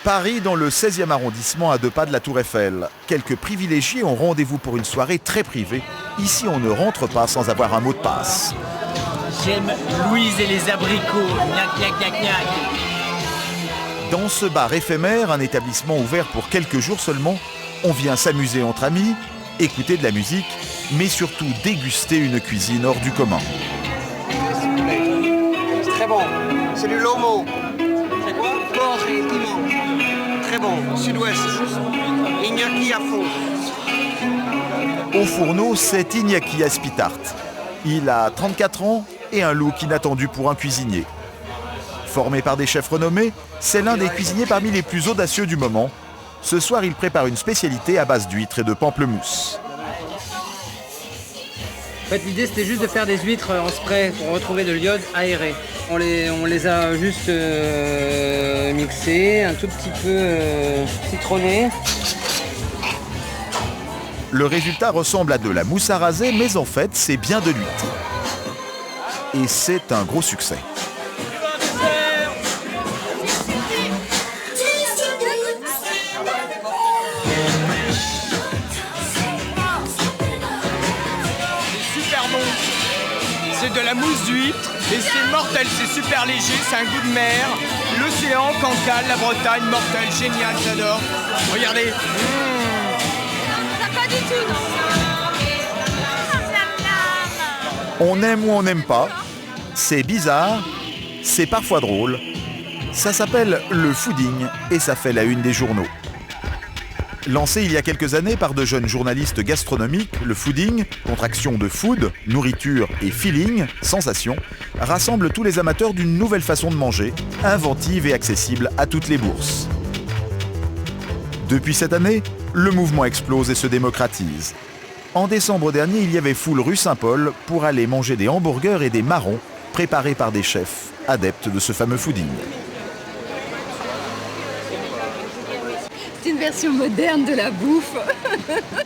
Paris dans le 16e arrondissement à 2 pas de la Tour Eiffel. Quelques privilégiés ont rendez-vous pour une soirée très privée. Ici, on ne rentre pas sans avoir un mot de passe. J'aime Louise et les abricots. Gnac, gnac, gnac, gnac. Dans ce bar éphémère, un établissement ouvert pour quelques jours seulement, on vient s'amuser entre amis, écouter de la musique, mais surtout déguster une cuisine hors du commun. C'est très bon. C'est du lomo. C'est quoi? Porc et piment. Très bon. Sud-ouest. Iñaki à fond. Au fourneau, c'est Iñaki Aspitart. Il a 34 ans et un look inattendu pour un cuisinier. Formé par des chefs renommés, c'est l'un des cuisiniers parmi les plus audacieux du moment. Ce soir, il prépare une spécialité à base d'huîtres et de pamplemousse. En fait, l'idée, c'était juste de faire des huîtres en spray pour retrouver de l'iode aéré. On les a juste mixées, un tout petit peu citronnés. Le résultat ressemble à de la mousse à raser, mais en fait, c'est bien de l'huître. Et c'est un gros succès. C'est de la mousse d'huître et c'est mortel, c'est super léger, c'est un goût de mer. L'océan, Cancale, la Bretagne, mortel, génial, j'adore. Regardez. Pas du tout, non. On aime ou on n'aime pas. C'est bizarre, c'est parfois drôle. Ça s'appelle le fooding et ça fait la une des journaux. Lancé il y a quelques années par de jeunes journalistes gastronomiques, le fooding, contraction de food, nourriture et feeling, sensation, rassemble tous les amateurs d'une nouvelle façon de manger, inventive et accessible à toutes les bourses. Depuis cette année, le mouvement explose et se démocratise. En décembre dernier, il y avait foule rue Saint-Paul pour aller manger des hamburgers et des marrons préparés par des chefs adeptes de ce fameux fooding. C'est une version moderne de la bouffe.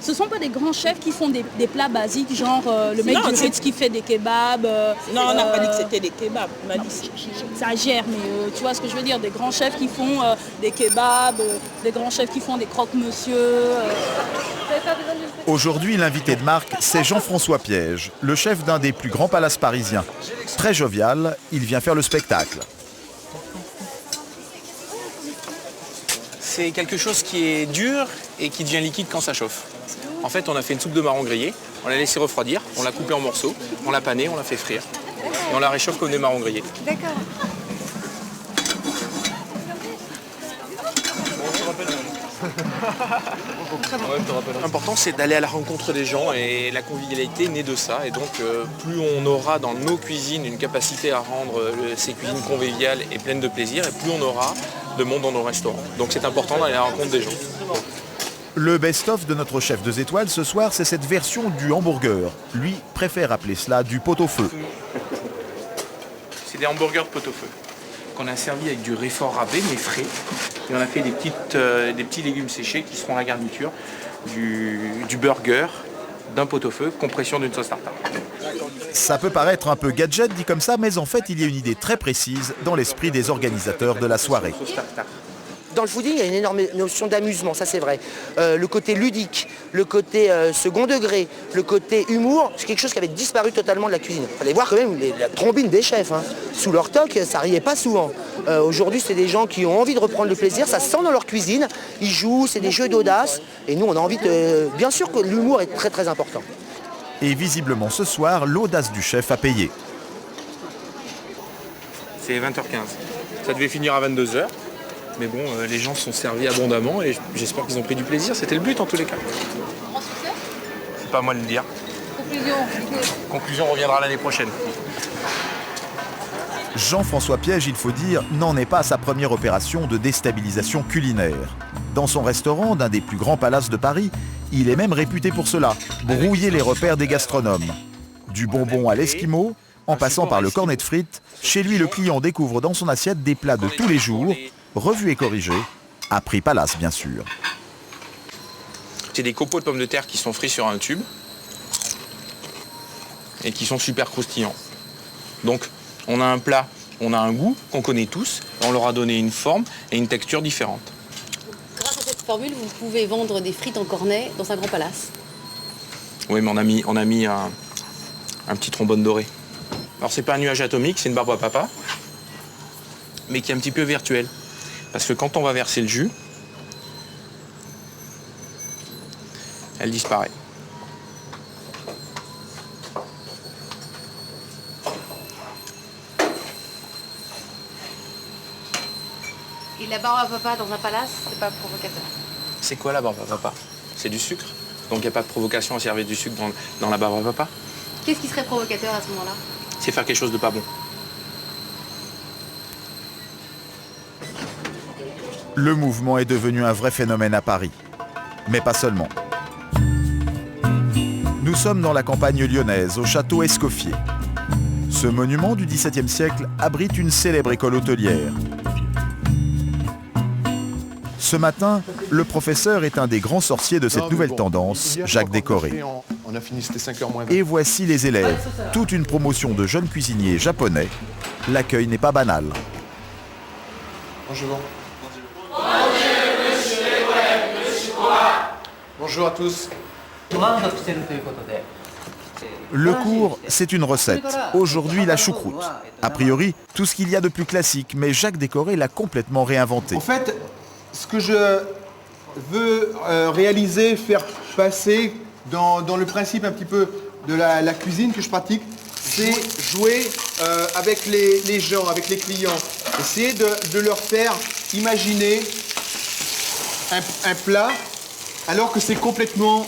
Ce ne sont pas des grands chefs qui font des plats basiques, genre le mec du Ritz qui fait des kebabs. Non, on n'a pas dit que c'était des kebabs. On a dit J'exagère, mais tu vois ce que je veux dire. Des grands chefs qui font des kebabs, des grands chefs qui font des croque-monsieur. Aujourd'hui, l'invité de marque, c'est Jean-François Piège, le chef d'un des plus grands palaces parisiens. Très jovial, il vient faire le spectacle. C'est quelque chose qui est dur et qui devient liquide quand ça chauffe. En fait, on a fait une soupe de marron grillée, on l'a laissé refroidir, on l'a coupée en morceaux, on l'a panée, on l'a fait frire. Et on la réchauffe comme des marrons grillés. D'accord. L'important, c'est d'aller à la rencontre des gens et la convivialité naît de ça. Et donc, plus on aura dans nos cuisines une capacité à rendre ces cuisines conviviales et pleines de plaisir, et plus on aura de monde dans nos restaurants. Donc, c'est important d'aller à la rencontre des gens. Le best-of de notre chef 2 étoiles ce soir, c'est cette version du hamburger. Lui préfère appeler cela du pot-au-feu. C'est des hamburgers de pot-au-feu qu'on a servi avec du réfort râpé, mais frais. Et on a fait des petits légumes séchés qui seront la garniture du burger, d'un pot-au-feu, compression d'une sauce tartare. Ça peut paraître un peu gadget dit comme ça, mais en fait, il y a une idée très précise dans l'esprit des organisateurs de la soirée. Dans le fooding, il y a une énorme notion d'amusement, ça c'est vrai. Le côté ludique, le côté second degré, le côté humour, c'est quelque chose qui avait disparu totalement de la cuisine. Il fallait voir quand même la trombine des chefs. Hein. Sous leur toque, ça riait pas souvent. Aujourd'hui, c'est des gens qui ont envie de reprendre le plaisir, ça se sent dans leur cuisine, ils jouent, c'est des jeux d'audace. Et nous, on a envie de... Bien sûr que l'humour est très très important. Et visiblement, ce soir, l'audace du chef a payé. C'est 20h15. Ça devait finir à 22h. Mais bon, les gens sont servis abondamment et j'espère qu'ils ont pris du plaisir. C'était le but en tous les cas. C'est pas à moi de le dire. Conclusion reviendra l'année prochaine. Jean-François Piège, il faut dire, n'en est pas à sa première opération de déstabilisation culinaire. Dans son restaurant d'un des plus grands palaces de Paris, il est même réputé pour cela, brouiller les repères des gastronomes. Du bonbon à l'esquimau, en passant par le cornet de frites, chez lui le client découvre dans son assiette des plats de tous les jours, revus et corrigés, à prix Palace bien sûr. C'est des copeaux de pommes de terre qui sont frits sur un tube et qui sont super croustillants. Donc on a un plat, on a un goût qu'on connaît tous, on leur a donné une forme et une texture différente. cette formule, vous pouvez vendre des frites en cornet dans un grand palace. Oui, mais on a mis un petit trombone doré. Alors c'est pas un nuage atomique, c'est une barbe à papa, mais qui est un petit peu virtuelle. Parce que quand on va verser le jus, elle disparaît. Et la barbe à papa dans un palace, c'est pas provocateur. C'est quoi la barbe à papa? C'est du sucre. Donc il n'y a pas de provocation à servir du sucre dans la barbe à papa. Qu'est-ce qui serait provocateur à ce moment-là? C'est faire quelque chose de pas bon. Le mouvement est devenu un vrai phénomène à Paris. Mais pas seulement. Nous sommes dans la campagne lyonnaise, au château Escoffier. Ce monument du XVIIe siècle abrite une célèbre école hôtelière. Ce matin, le professeur est un des grands sorciers de cette nouvelle tendance, Jacques Décoré. On a fini, c'était 5h moins 20. Et voici les élèves, toute une promotion de jeunes cuisiniers japonais. L'accueil n'est pas banal. Bonjour. Bonjour à tous. Le cours, c'est une recette. Aujourd'hui, la choucroute. A priori, tout ce qu'il y a de plus classique, mais Jacques Décoré l'a complètement réinventé. En fait, ce que je veux réaliser, faire passer dans le principe un petit peu de la cuisine que je pratique, c'est jouer avec les gens, avec les clients. Essayer de leur faire imaginer un plat alors que c'est complètement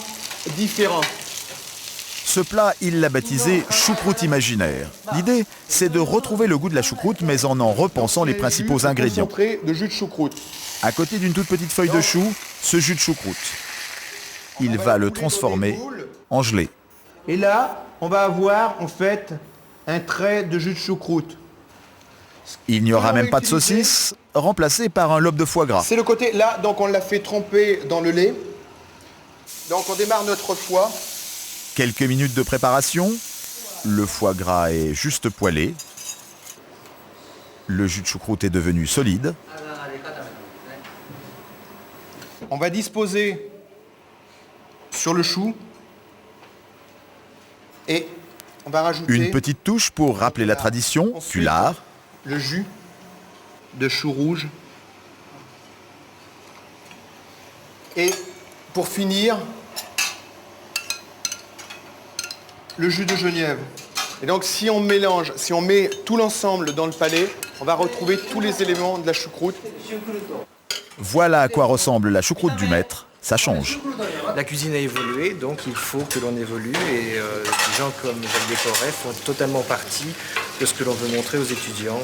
différent. Ce plat, il l'a baptisé choucroute imaginaire. L'idée, c'est de retrouver le goût de la choucroute, mais en repensant les principaux ingrédients. Concentré de jus de choucroute. À côté d'une toute petite feuille de chou, ce jus de choucroute. Il va le transformer en gelée. Et là, on va avoir en fait un trait de jus de choucroute. Il n'y aura même pas de saucisse, remplacé par un lobe de foie gras. C'est le côté, là, donc on l'a fait tremper dans le lait. Donc on démarre notre foie. Quelques minutes de préparation. Le foie gras est juste poêlé. Le jus de choucroute est devenu solide. On va disposer sur le chou. Et on va rajouter... Une petite touche pour rappeler la tradition, tu l'as. Le jus de chou rouge. Et pour finir, le jus de genièvre. Et donc si on mélange, si on met tout l'ensemble dans le palais, on va retrouver tous les éléments de la choucroute. Voilà à quoi ressemble la choucroute du maître. Ça change. La cuisine a évolué, donc il faut que l'on évolue et des gens comme Jacques Décoré font totalement partie de ce que l'on veut montrer aux étudiants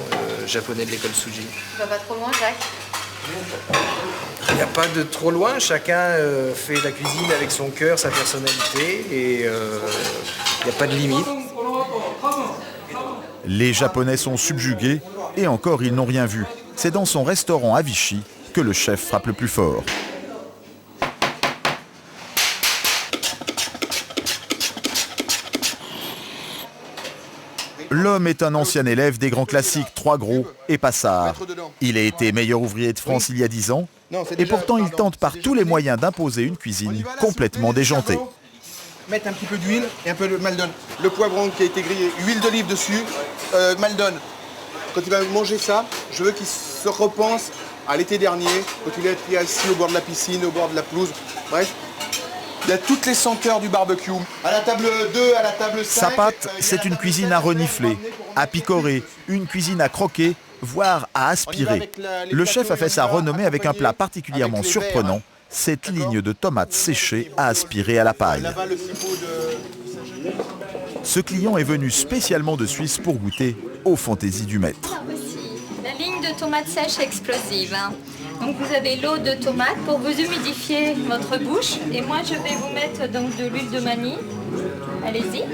japonais de l'école Tsuji. Tu vas pas trop loin, Jacques? Il n'y a pas de trop loin, chacun fait la cuisine avec son cœur, sa personnalité et il n'y a pas de limite. Les Japonais sont subjugués et encore ils n'ont rien vu. C'est dans son restaurant à Vichy que le chef frappe le plus fort. L'homme est un ancien élève des grands classiques, Trois Gros et Passard. Il a été meilleur ouvrier de France il y a 10 ans et pourtant il tente par tous les moyens d'imposer une cuisine complètement déjantée. Mettre un petit peu d'huile et un peu de maldon. Le poivron qui a été grillé, huile d'olive dessus, maldon. Quand il va manger ça, je veux qu'il se repense à l'été dernier, quand il a été assis au bord de la piscine, au bord de la pelouse. Bref, il y a toutes les senteurs du barbecue. À la table 2, à la table 5... Sa pâte, c'est une cuisine à renifler, à picorer, une cuisine à croquer, voire à aspirer. Le chef a fait sa renommée avec un plat particulièrement surprenant, cette ligne de tomates séchées à aspirer à la paille. Ce client est venu spécialement de Suisse pour goûter aux fantaisies du maître. La ligne de tomates sèches explosive. Donc vous avez l'eau de tomate pour vous humidifier votre bouche. Et moi je vais vous mettre donc de l'huile de manille. Allez-y.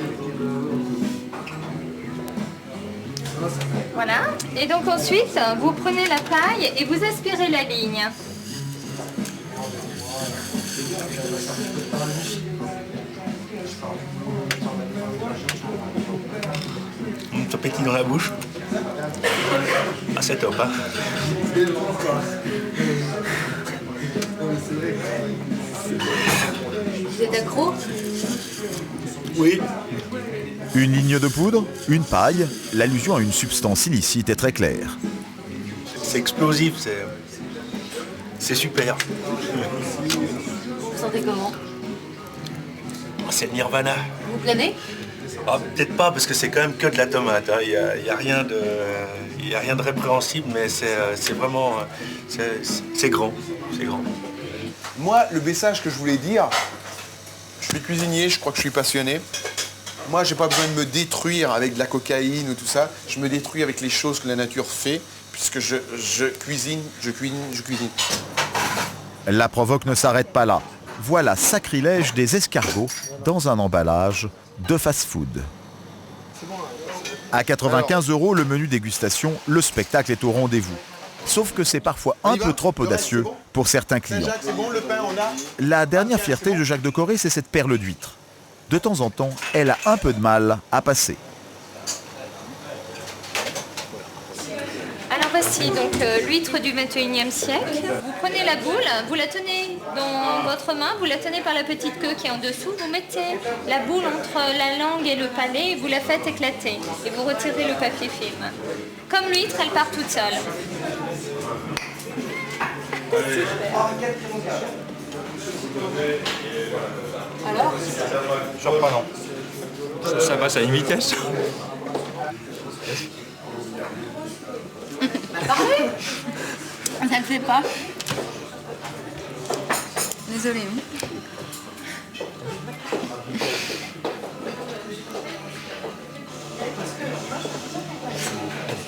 Voilà. Et donc ensuite, vous prenez la paille et vous aspirez la ligne. Ça pétille dans la bouche. Ah, c'est top, hein. Vous êtes accro? Oui. Une ligne de poudre, une paille, l'allusion à une substance illicite est très claire. C'est explosif, c'est super. Vous sentez comment? C'est le nirvana. Vous planez? Ah, peut-être pas, parce que c'est quand même que de la tomate. Il n'y a rien de répréhensible, mais c'est vraiment... C'est grand. C'est grand. Moi, le message que je voulais dire, je suis cuisinier, je crois que je suis passionné. Moi, j'ai pas besoin de me détruire avec de la cocaïne ou tout ça. Je me détruis avec les choses que la nature fait, puisque je cuisine. La provoque ne s'arrête pas là. Voilà sacrilège des escargots dans un emballage de fast-food. À 95 € le menu dégustation, le spectacle est au rendez-vous. Sauf que c'est parfois un peu trop audacieux pour certains clients. La dernière fierté de Jacques de Corré, c'est cette perle d'huître. De temps en temps, elle a un peu de mal à passer. Alors voici donc l'huître du 21e siècle. Vous prenez la boule, vous la tenez dans votre main, vous la tenez par la petite queue qui est en dessous, vous mettez la boule entre la langue et le palais et vous la faites éclater. Et vous retirez le papier film. Comme l'huître, elle part toute seule. Alors? Surprenant. Ça passe à une vitesse. Parfait. Ça ne le fait pas. Désolée.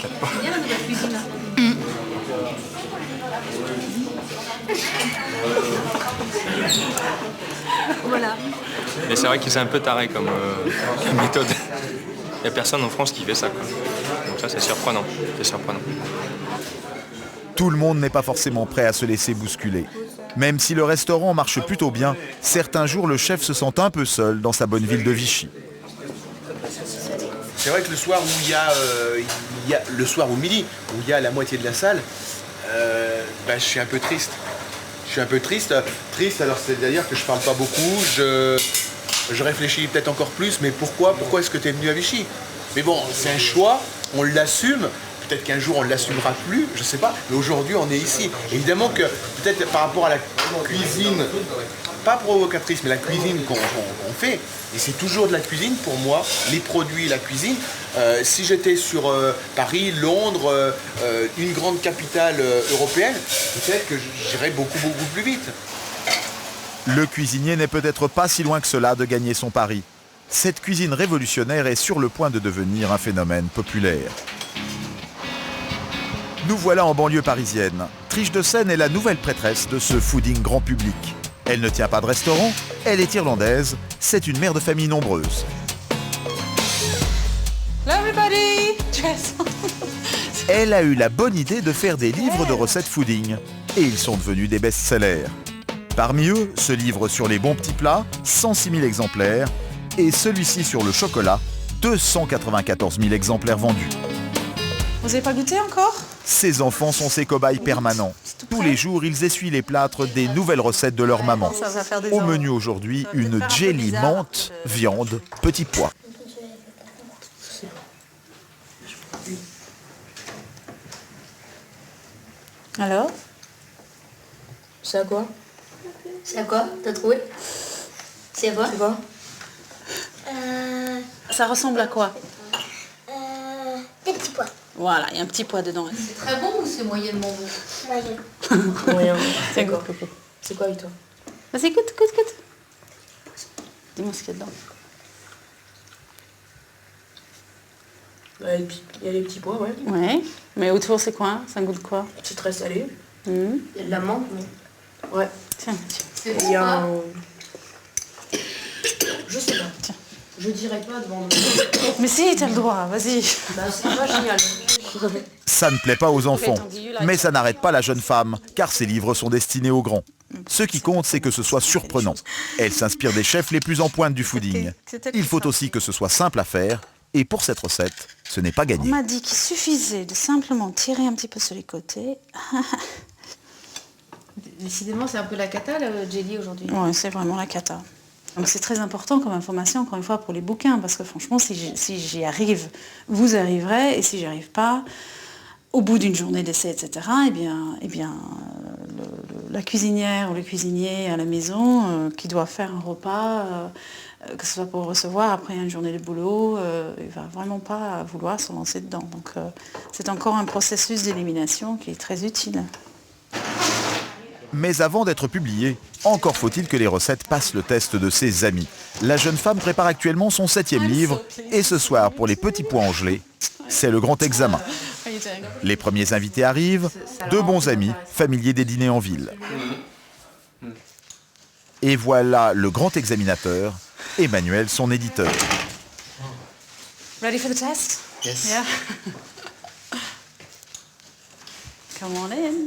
C'est bien la nouvelle cuisine. Voilà. Mais c'est vrai que c'est un peu taré comme méthode. Il n'y a personne en France qui fait ça, quoi. Donc ça, c'est surprenant. C'est surprenant. Tout le monde n'est pas forcément prêt à se laisser bousculer. Même si le restaurant marche plutôt bien, certains jours le chef se sent un peu seul dans sa bonne ville de Vichy. C'est vrai que le soir où il y a le soir ou midi, où il y a la moitié de la salle, je suis un peu triste. Je suis un peu triste, alors c'est-à-dire que je parle pas beaucoup, je réfléchis peut-être encore plus, mais pourquoi est-ce que tu es venu à Vichy? Mais bon, c'est un choix, on l'assume, peut-être qu'un jour on ne l'assumera plus, je sais pas, mais aujourd'hui on est ici. Évidemment que peut-être par rapport à la cuisine, pas provocatrice, mais la cuisine qu'on fait, et c'est toujours de la cuisine pour moi, les produits, la cuisine. Si j'étais sur Paris, Londres, une grande capitale européenne, peut-être que j'irais beaucoup plus vite. Le cuisinier n'est peut-être pas si loin que cela de gagner son pari. Cette cuisine révolutionnaire est sur le point de devenir un phénomène populaire. Nous voilà en banlieue parisienne. Triche de Seine est la nouvelle prêtresse de ce fooding grand public. Elle ne tient pas de restaurant, elle est irlandaise, c'est une mère de famille nombreuse. Hello everybody! Elle a eu la bonne idée de faire des livres de recettes fooding. Et ils sont devenus des best-sellers. Parmi eux, ce livre sur les bons petits plats, 106 000 exemplaires, et celui-ci sur le chocolat, 294 000 exemplaires vendus. Vous n'avez pas goûté encore? Ces enfants sont ses cobayes permanents. Tous les jours, ils essuient les plâtres des nouvelles recettes de leur maman. Au menu aujourd'hui, une jelly menthe, viande, petits pois. Alors? C'est à quoi? C'est à quoi? T'as trouvé? C'est à quoi? C'est quoi? Ça ressemble à quoi? Des petits pois. Voilà, il y a un petit pois dedans. C'est très bon ou c'est moyennement bon? Moyen. C'est quoi? C'est quoi avec toi? Vas-y, goûte. Dis-moi ce qu'il y a dedans. Il y a les petits pois, ouais. Ouais, mais autour c'est quoi? Ça goûte quoi? C'est très salé. Il y a de la menthe, non? Ouais. Tiens. C'est bon, hein. Je sais pas. Tiens. Je dirais pas devant... Mais si, t'as le droit, vas-y. Bah, c'est pas génial. Ça ne plaît pas aux enfants, mais ça n'arrête pas la jeune femme, car ses livres sont destinés aux grands. Ce qui compte, c'est que ce soit surprenant. Elle s'inspire des chefs les plus en pointe du fooding. Il faut aussi que ce soit simple à faire, et pour cette recette, ce n'est pas On gagné. m'a dit qu'il suffisait de simplement tirer un petit peu sur les côtés. Décidément, c'est un peu la cata, le jelly, aujourd'hui. Oui, c'est vraiment la cata. Donc c'est très important comme information, encore une fois, pour les bouquins, parce que franchement, si j'y arrive, vous arriverez, et si j'y arrive pas, au bout d'une journée d'essai, etc., la cuisinière ou le cuisinier à la maison qui doit faire un repas, que ce soit pour recevoir après une journée de boulot, il ne va vraiment pas vouloir se lancer dedans. Donc c'est encore un processus d'élimination qui est très utile. Mais avant d'être publiée, encore faut-il que les recettes passent le test de ses amis. La jeune femme prépare actuellement son 7e livre et ce soir, pour les petits pois en gelée, c'est le grand examen. Les premiers invités arrivent, 2 bons amis, familiers des dîners en ville. Et voilà le grand examinateur, Emmanuel, son éditeur. Ready for the test? Yes. Yeah. Come on in.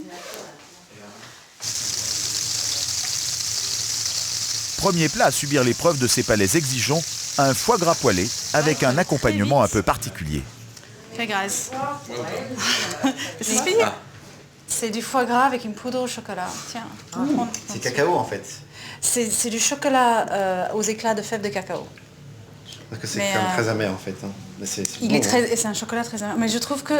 Premier plat à subir l'épreuve de ces palais exigeants, un foie gras poêlé avec un accompagnement un peu particulier. Okay guys. C'est du foie gras avec une poudre au chocolat. Tiens. C'est cacao en fait. C'est du chocolat aux éclats de fèves de cacao. Parce que c'est quand même très amer en fait. Hein. Mais c'est c'est un chocolat très amer. Mais je trouve que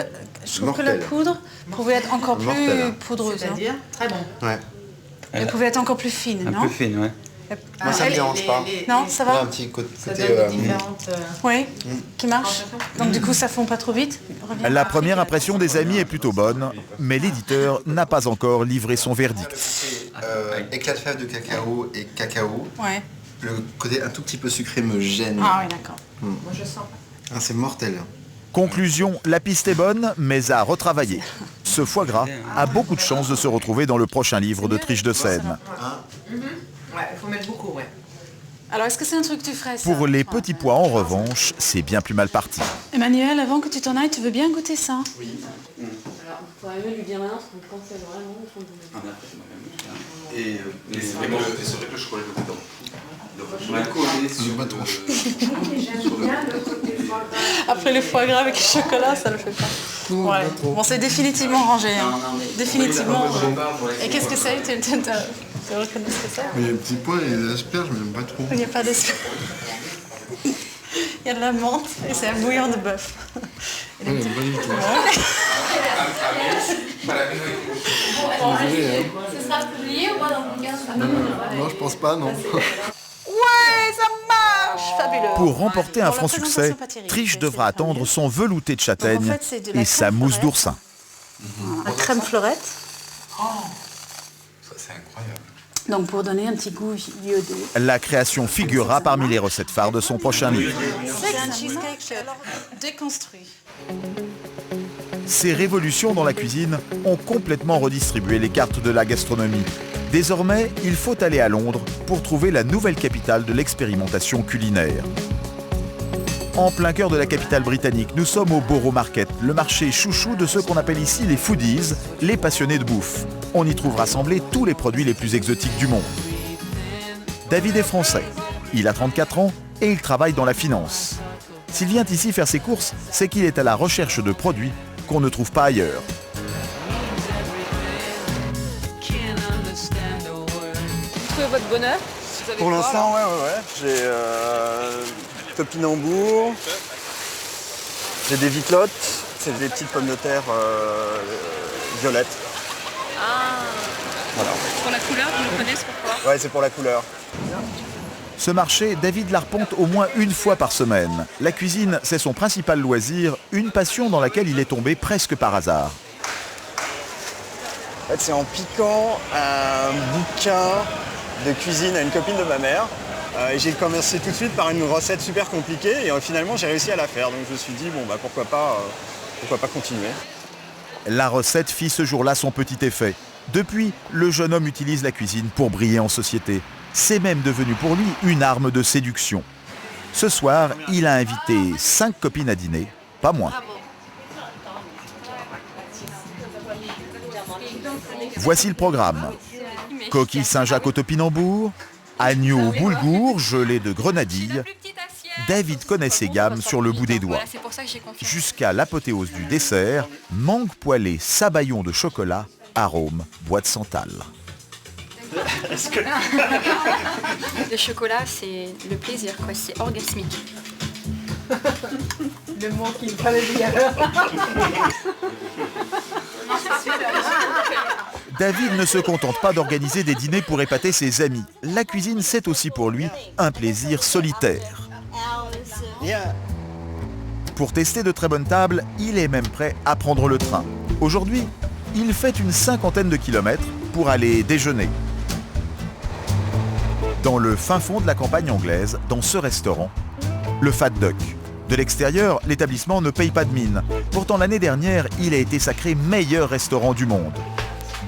la poudre pouvait être encore plus poudreuse. C'est-à-dire très bon. Ouais. Elle pouvait être encore plus fine, non? Un peu fine, ouais. Moi ça me dérange pas. Non, ça va. Un petit côté. Ça donne différentes. Oui, qui marche. Donc du coup, ça fond pas trop vite. La première impression des amis est plutôt bonne, mais l'éditeur n'a pas encore livré son verdict. Éclat de fèves de cacao et cacao. Ouais. Le côté un tout petit peu sucré me gêne. Ah oui, d'accord. Moi je sens pas. Ah, c'est mortel. Conclusion, la piste est bonne, mais à retravailler. Ce foie gras a beaucoup de chances de se retrouver dans le prochain livre de Triche de Seine. Ouais, il faut mettre beaucoup, ouais. Alors, est-ce que c'est un truc que tu ferais, ça? Pour les petits pois, en revanche, c'est bien plus mal parti. Emmanuel, avant que tu t'en ailles, tu veux bien goûter ça? Oui. Alors, vous pourriez lui dire maintenant ce qu'on pensait vraiment au fond de Et c'est vrai que le chocolat est dedans. On a collé sur Après le foie gras avec le chocolat, ça le fait pas. Ouais. Bon, c'est définitivement rangé. Hein. Définitivement. Et qu'est-ce que c'est? Tu reconnais ce que c'est? Mais les petits pois et les asperges, je n'aime pas trop. Il n'y a pas d'asperges. Il y a de la menthe et c'est un bouillon de bœuf. Oui, pas du tout. Ce sera publié ou pas dans le bouquin? Non, je pense pas, non. Ouais, ça marche! Fabuleux. Pour remporter un franc succès, Triche devra attendre son velouté de châtaigne et sa mousse d'oursin. La crème fleurette. Ça, c'est incroyable. Donc pour donner un petit goût iodé. La création figurera parmi les recettes phares de son prochain livre. C'est un cheesecake déconstruit. Ces révolutions dans la cuisine ont complètement redistribué les cartes de la gastronomie. Désormais, il faut aller à Londres pour trouver la nouvelle capitale de l'expérimentation culinaire. En plein cœur de la capitale britannique, nous sommes au Borough Market, le marché chouchou de ceux qu'on appelle ici les foodies, les passionnés de bouffe. On y trouve rassemblés tous les produits les plus exotiques du monde. David est français, il a 34 ans et il travaille dans la finance. S'il vient ici faire ses courses, c'est qu'il est à la recherche de produits qu'on ne trouve pas ailleurs. Vous trouvez votre bonheur? Pour l'instant, ouais. J'ai topinambour, j'ai des vitelottes, c'est des petites pommes de terre violettes. Ah. Voilà. Pour la couleur, vous le connaissez pourquoi? Ouais, c'est pour la couleur. Ce marché, David l'arpente au moins une fois par semaine. La cuisine, c'est son principal loisir, une passion dans laquelle il est tombé presque par hasard. En fait, c'est en piquant un bouquin de cuisine à une copine de ma mère. J'ai commencé tout de suite par une recette super compliquée et finalement j'ai réussi à la faire. Donc je me suis dit, bon bah pourquoi pas continuer. La recette fit ce jour-là son petit effet. Depuis, le jeune homme utilise la cuisine pour briller en société. C'est même devenu pour lui une arme de séduction. Ce soir, il a invité 5 copines à dîner, pas moins. Voici le programme. Coquille Saint-Jacques au topinambour, agneau au boulgour, gelée de grenadilles. David connaît ses gammes sur le bout des doigts. Jusqu'à l'apothéose du dessert, mangue poêlée sabayon de chocolat, arôme bois de santal. Est-ce que... Le chocolat, c'est le plaisir, quoi. C'est orgasmique. Le mot qu'il fallait dire. David ne se contente pas d'organiser des dîners pour épater ses amis. La cuisine, c'est aussi pour lui un plaisir solitaire. Pour tester de très bonnes tables, il est même prêt à prendre le train. Aujourd'hui, il fait une 50aine de kilomètres pour aller déjeuner. Dans le fin fond de la campagne anglaise, dans ce restaurant, le Fat Duck. De l'extérieur, l'établissement ne paye pas de mine. Pourtant, l'année dernière, il a été sacré meilleur restaurant du monde.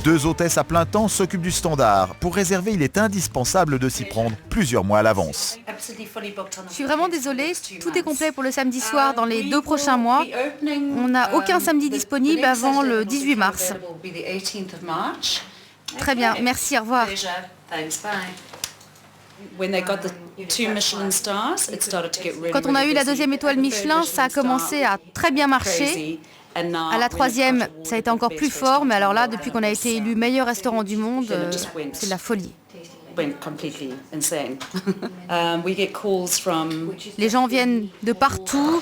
2 hôtesses à plein temps s'occupent du standard. Pour réserver, il est indispensable de s'y prendre plusieurs mois à l'avance. Je suis vraiment désolée, tout est complet pour le samedi soir dans les 2 prochains mois. On n'a aucun samedi disponible avant le 18 mars. Très bien, merci, au revoir. Quand on a eu la 2e étoile Michelin, ça a commencé à très bien marcher. À la 3e, ça a été encore plus fort, mais alors là, depuis qu'on a été élu meilleur restaurant du monde, c'est de la folie. Les gens viennent de partout,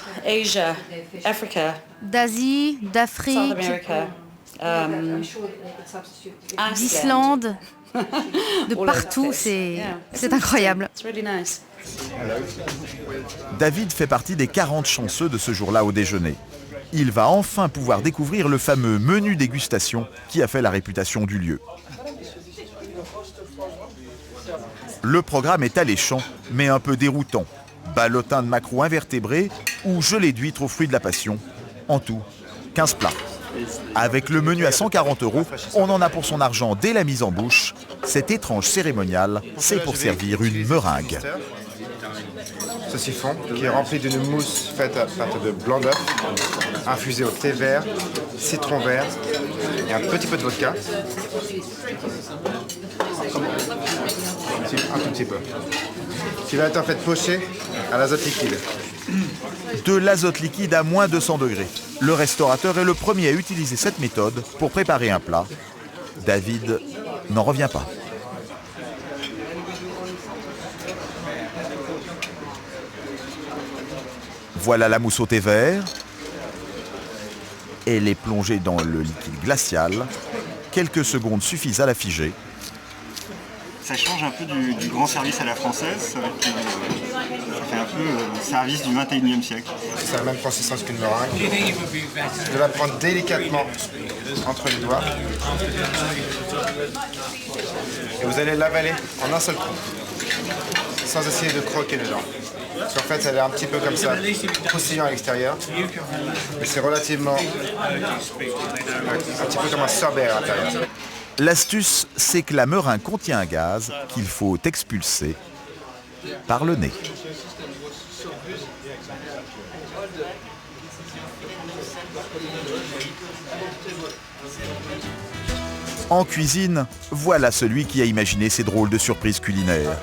d'Asie, d'Afrique, d'Islande, de partout, c'est incroyable. David fait partie des 40 chanceux de ce jour-là au déjeuner. Il va enfin pouvoir découvrir le fameux menu dégustation qui a fait la réputation du lieu. Le programme est alléchant, mais un peu déroutant. Ballotin de maquereaux invertébrés ou gelée d'huîtres aux fruits de la passion. En tout, 15 plats. Avec le menu à 140 €, on en a pour son argent dès la mise en bouche. Cet étrange cérémonial, c'est pour servir une meringue. Ce siphon qui est rempli d'une mousse faite à partir de blanc d'œuf, infusé au thé vert, citron vert et un petit peu de vodka. Un tout petit peu. Qui va être en fait poché à l'azote liquide. De l'azote liquide à moins 200 degrés. Le restaurateur est le premier à utiliser cette méthode pour préparer un plat. David n'en revient pas. Voilà la mousse au thé vert. Elle est plongée dans le liquide glacial. Quelques secondes suffisent à la figer. Ça change un peu du grand service à la française. Ça fait un peu service du 21e siècle. C'est la même consistance qu'une meringue. Je la prendre délicatement entre les doigts. Et vous allez l'avaler en un seul coup, sans essayer de croquer dedans. Parce qu'en fait, elle est un petit peu comme ça, croustillant à l'extérieur. Mais c'est relativement un petit peu comme un sorbet à l'intérieur. L'astuce, c'est que la meringue contient un gaz qu'il faut expulser par le nez. En cuisine, voilà celui qui a imaginé ces drôles de surprises culinaires.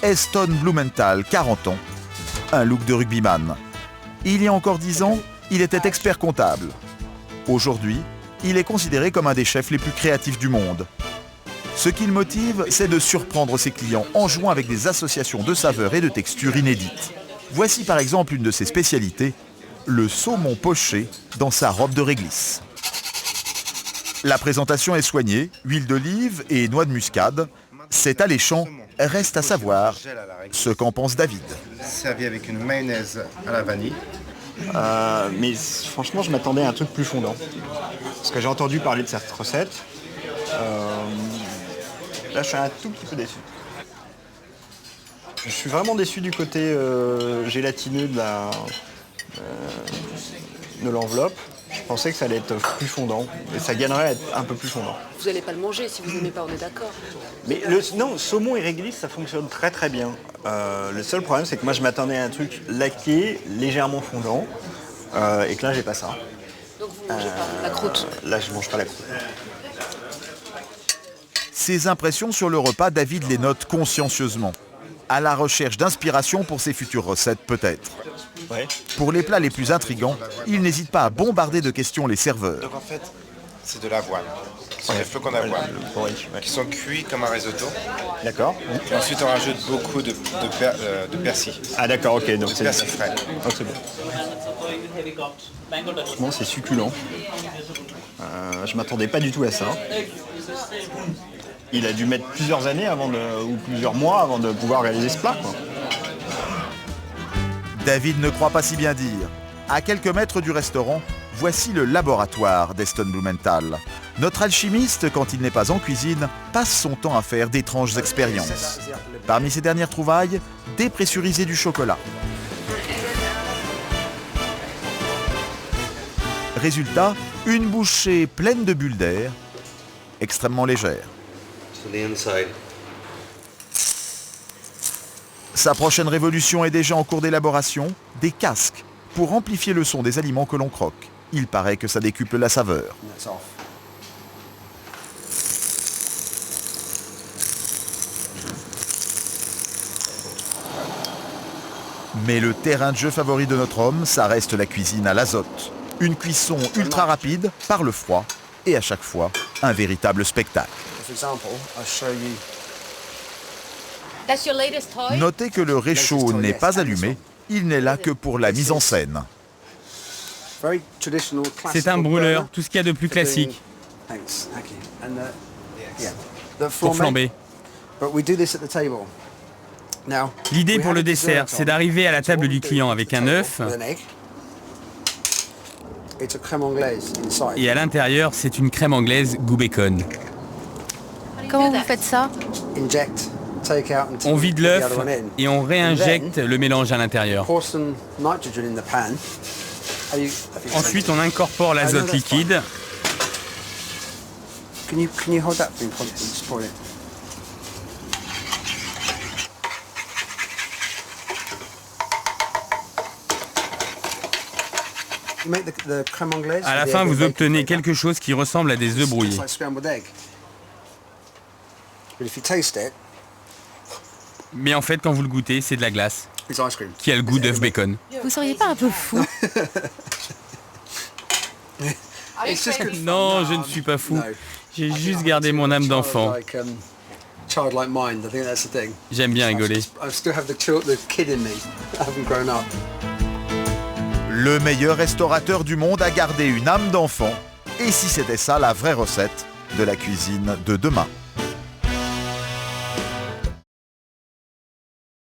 Eston Blumenthal, 40 ans, un look de rugbyman. Il y a encore 10 ans, il était expert comptable. Aujourd'hui, il est considéré comme un des chefs les plus créatifs du monde. Ce qui le motive, c'est de surprendre ses clients en jouant avec des associations de saveurs et de textures inédites. Voici par exemple une de ses spécialités, le saumon poché dans sa robe de réglisse. La présentation est soignée, huile d'olive et noix de muscade. C'est alléchant, reste à savoir ce qu'en pense David. Servi avec une mayonnaise à la vanille. Mais franchement, je m'attendais à un truc plus fondant. Parce que j'ai entendu parler de cette recette. Là, je suis un tout petit peu déçu. Je suis vraiment déçu du côté gélatineux de l'enveloppe. Je pensais que ça allait être plus fondant et ça gagnerait à être un peu plus fondant. Vous n'allez pas le manger si vous n'aimez pas, on est d'accord. Mais non, saumon et réglisse, ça fonctionne très très bien. Le seul problème, c'est que moi je m'attendais à un truc laqué, légèrement fondant, et que là j'ai pas ça. Donc vous mangez pas la croûte. Là je mange pas la croûte. Ses impressions sur le repas, David les note consciencieusement. À la recherche d'inspiration pour ses futures recettes peut-être. Ouais. Pour les plats les plus intrigants, il n'hésite pas à bombarder de questions les serveurs. Donc en fait, c'est de l'avoine. Ce sont des flocons d'avoine qui sont cuits comme un risotto. D'accord. Et ensuite, on rajoute beaucoup de persil. Ah d'accord, ok. Donc de persil frais. Oh, c'est bon. Bon, c'est succulent. Je m'attendais pas du tout à ça. Il a dû mettre plusieurs années ou plusieurs mois avant de pouvoir réaliser ce plat, quoi. David ne croit pas si bien dire. À quelques mètres du restaurant, voici le laboratoire d'Eston Blumenthal. Notre alchimiste, quand il n'est pas en cuisine, passe son temps à faire d'étranges expériences. Parmi ses dernières trouvailles, dépressuriser du chocolat. Résultat, une bouchée pleine de bulles d'air, extrêmement légère. Sa prochaine révolution est déjà en cours d'élaboration, des casques, pour amplifier le son des aliments que l'on croque. Il paraît que ça décuple la saveur. Mais le terrain de jeu favori de notre homme, ça reste la cuisine à l'azote. Une cuisson ultra rapide, par le froid, et à chaque fois, un véritable spectacle. Notez que le réchaud n'est pas allumé, il n'est là que pour la mise en scène. C'est un brûleur, tout ce qu'il y a de plus classique. Pour flamber. L'idée pour le dessert, c'est d'arriver à la table du client avec un œuf. Et à l'intérieur, c'est une crème anglaise goût bacon. Comment vous faites ça? On vide l'œuf et on réinjecte le mélange à l'intérieur. Ensuite, on incorpore l'azote liquide. À la fin, vous obtenez quelque chose qui ressemble à des œufs brouillés. Mais en fait, quand vous le goûtez, c'est de la glace qui a le goût d'œuf bacon. Vous seriez pas un peu fou? Non, je ne suis pas fou. J'ai juste gardé mon âme d'enfant. J'aime bien rigoler. Le meilleur restaurateur du monde a gardé une âme d'enfant. Et si c'était ça la vraie recette de la cuisine de demain?